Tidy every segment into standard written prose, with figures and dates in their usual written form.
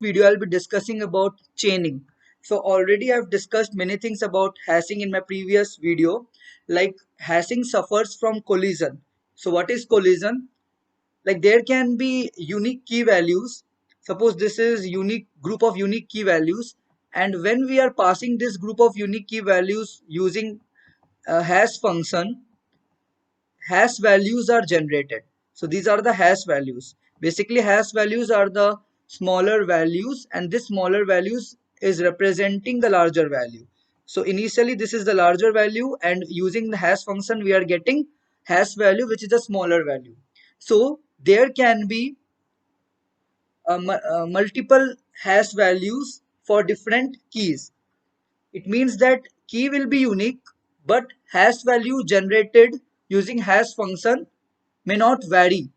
video I'll be discussing about chaining. So already I've discussed many things about hashing in my previous video. Like hashing suffers from collision. So what is collision? Like there can be unique key values. Suppose this is unique group of unique key values, and when we are passing this group of unique key values using a hash function, hash values are generated. So these are the hash values. Basically hash values are the smaller values, and this smaller values is representing the larger value. So initially this is the larger value, and using the hash function we are getting hash value which is a smaller value. So there can be multiple hash values for different keys. It means that key will be unique, but hash value generated using hash function may not vary.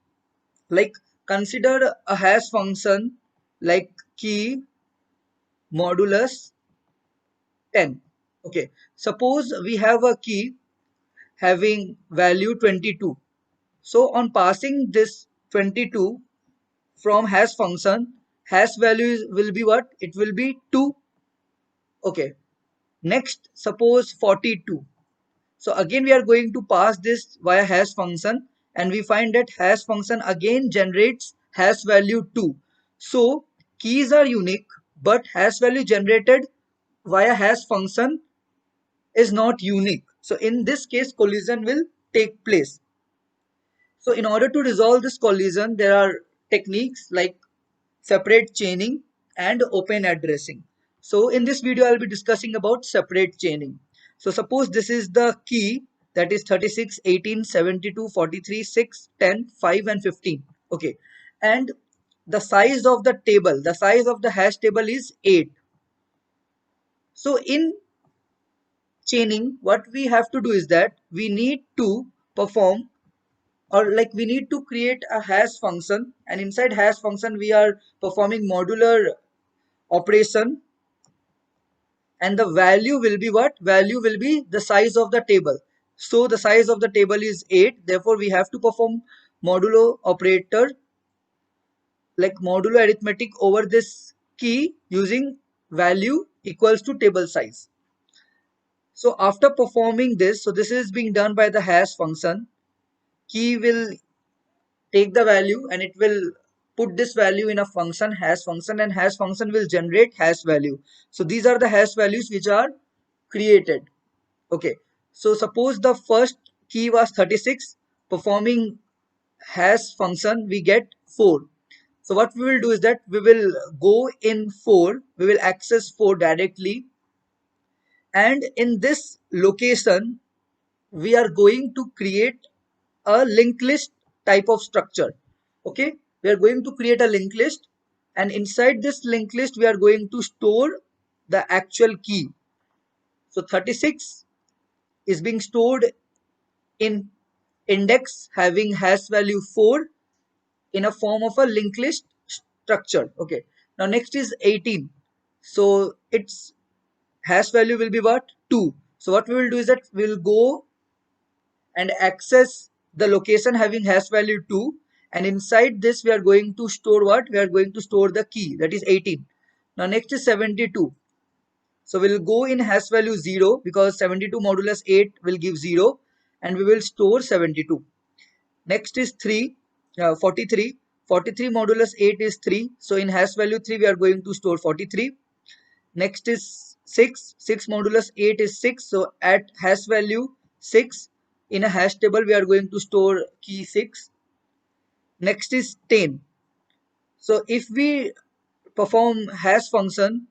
Like consider a hash function like key modulus 10. Okay, suppose we have a key having value 22. So on passing this 22 from hash function, hash value will be what? It will be 2. Okay, next suppose 42. So again we are going to pass this via hash function, and we find that hash function again generates hash value 2. So keys are unique, but hash value generated via hash function is not unique. So in this case collision will take place. So in order to resolve this collision, there are techniques like separate chaining and open addressing. So in this video I'll be discussing about separate chaining. So suppose this is the key, that is 36, 18, 72, 43, 6, 10, 5 and 15. Okay, and the size of the table, the size of the hash table is 8. So in chaining what we have to do is that we need to perform, or like we need to create a hash function, and inside hash function we are performing modular operation, and the value will be what? Value will be the size of the table. So the size of the table is 8, therefore we have to perform modulo operator, like modulo arithmetic over this key using value equals to table size. So after performing this, so this is being done by the hash function, key will take the value and it will put this value in a function, hash function, and hash function will generate hash value. So these are the hash values which are created. Okay, so suppose the first key was 36, performing hash function we get 4. So what we will do is that we will go in 4, we will access 4 directly, and in this location we are going to create a linked list type of structure. Okay, we are going to create a linked list, and inside this linked list we are going to store the actual key. So 36 is being stored in index having hash value 4 in a form of a linked list structure. Okay, now next is 18. So its hash value will be what? 2. So what we will do is that we will go and access the location having hash value 2, and inside this we are going to store what? We are going to store the key, that is 18. Now next is 72. So we'll go in hash value 0 because 72 modulus 8 will give 0, and we will store 72. Next is 3, 43. 43 modulus 8 is 3. So in hash value 3 we are going to store 43. Next is 6. 6 modulus 8 is 6. So at hash value 6 in a hash table we are going to store key 6. Next is 10. So if we perform hash function,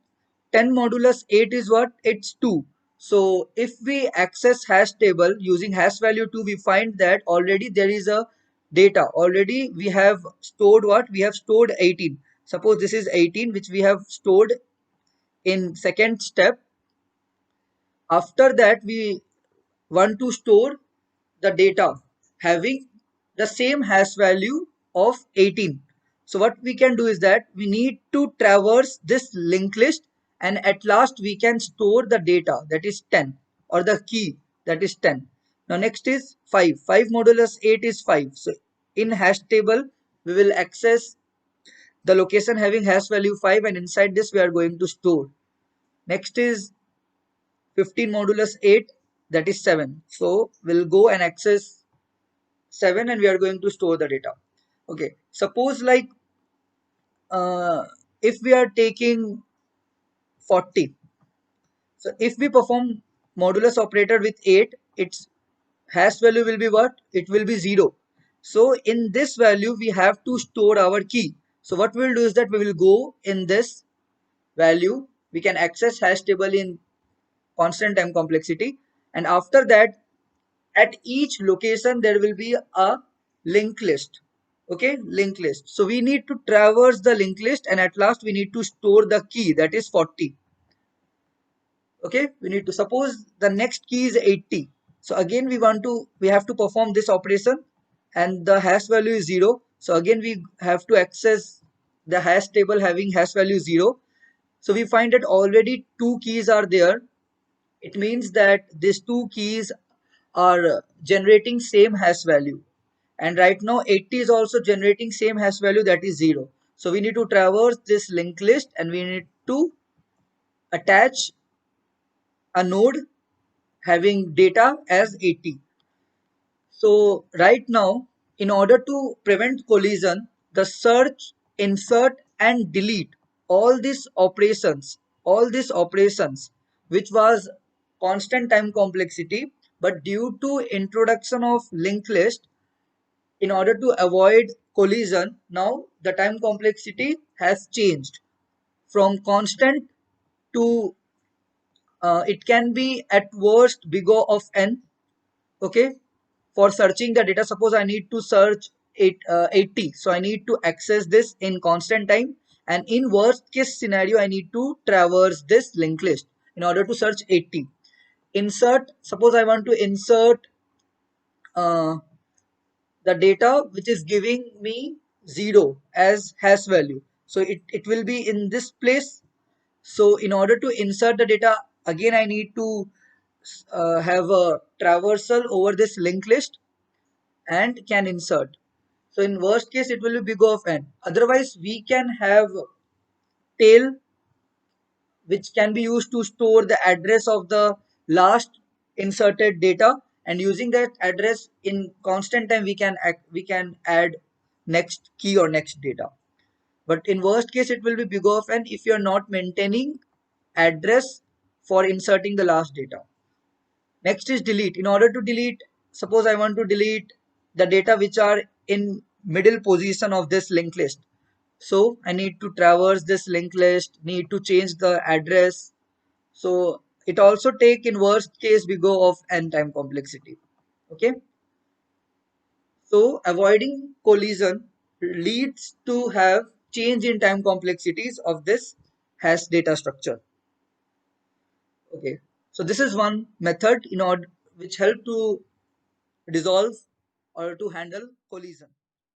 10 modulus 8 is what? It's 2. So if we access hash table using hash value 2, we find that already there is a data. Already we have stored what? We have stored 18. Suppose this is 18 which we have stored in second step. After that we want to store the data having the same hash value of 18. So what we can do is that we need to traverse this linked list, and at last we can store the data, that is 10, or the key, that is 10. Now next is 5. 5 modulus 8 is 5. So in hash table we will access the location having hash value 5, and inside this we are going to store. Next is 15 modulus 8, that is 7. So we'll go and access 7 and we are going to store the data. Okay, suppose like if we are taking 40. So if we perform modulus operator with 8, its hash value will be what? It will be 0. So in this value we have to store our key. So what we will do is that we will go in this value, we can access hash table in constant time complexity, and after that at each location there will be a linked list. Okay, linked list. So we need to traverse the linked list, and at last we need to store the key, that is 40. Okay, we need to suppose the next key is 80. So again we have to perform this operation, and the hash value is 0. So again we have to access the hash table having hash value 0. So we find that already two keys are there. It means that these two keys are generating same hash value, and right now 80 is also generating same hash value, that is 0. So we need to traverse this linked list and we need to attach a node having data as 80. So right now, in order to prevent collision, the search, insert and delete, all these operations which was constant time complexity, but due to introduction of linked list, in order to avoid collision, now the time complexity has changed from constant to it can be at worst big O of n. Okay, for searching the data, suppose I need to search 80, so I need to access this in constant time, and in worst case scenario I need to traverse this linked list in order to search 80. Insert, suppose I want to insert uh, the data which is giving me 0 as hash value, so it will be in this place. So in order to insert the data, again I need to have a traversal over this linked list and can insert. So in worst case it will be big O of n. Otherwise we can have tail, which can be used to store the address of the last inserted data, and using that address in constant time we can add next key or next data. But in worst case it will be big O of n if you are not maintaining address for inserting the last data. Next is delete. In order to delete, suppose I want to delete the data which are in middle position of this linked list. So I need to traverse this linked list, need to change the address. So it also take in worst case we go of n time complexity. Okay. So avoiding collision leads to have change in time complexities of this hash data structure. Okay. So this is one method in order which help to resolve or to handle collision.